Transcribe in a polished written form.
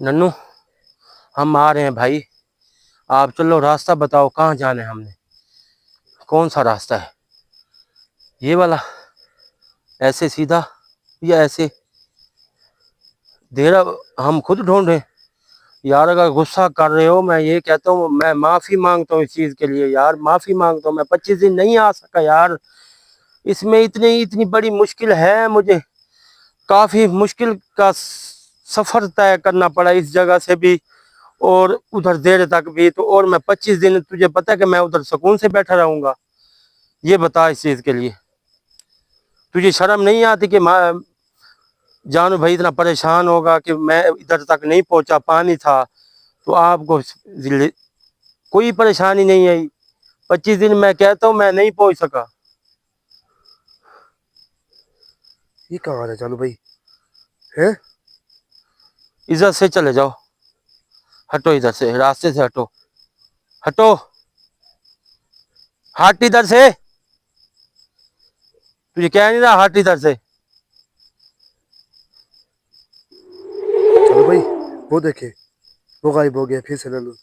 नन्नू, हम आ रहे हैं भाई। आप चलो, रास्ता बताओ कहाँ जाना है हमने। कौन सा रास्ता है? ये वाला? ऐसे सीधा या ऐसे? देरा हम खुद ढूंढ रहे हैं। यार अगर गुस्सा कर रहे हो, मैं ये कहता हूँ, मैं माफी मांगता हूँ इस चीज के लिए। यार माफी मांगता हूँ, मैं 25 दिन नहीं आ सका यार। इसमें इतनी इतनी बड़ी मुश्किल है मुझे। काफी मुश्किल का सफर तय करना पड़ा इस जगह से भी और उधर देर तक भी। तो और मैं 25 दिन, तुझे पता है कि मैं उधर सुकून से बैठा रहूंगा? ये बता, इस चीज के लिए तुझे शर्म नहीं आती कि जानू भाई इतना परेशान होगा कि मैं इधर तक नहीं पहुंचा, पानी था तो आपको कोई परेशानी नहीं आई। 25 दिन मैं कहता हूँ मैं नहीं पहुंच सका। ये कहाँ है चालू भाई? है? इधर से चले जाओ, हटो इधर से, रास्ते से हटो, हटो, हट इधर से। तुझे कह नहीं रहा, हट इधर से। चालू भाई वो देखे, वो गायब हो गया फिर से लल्लू।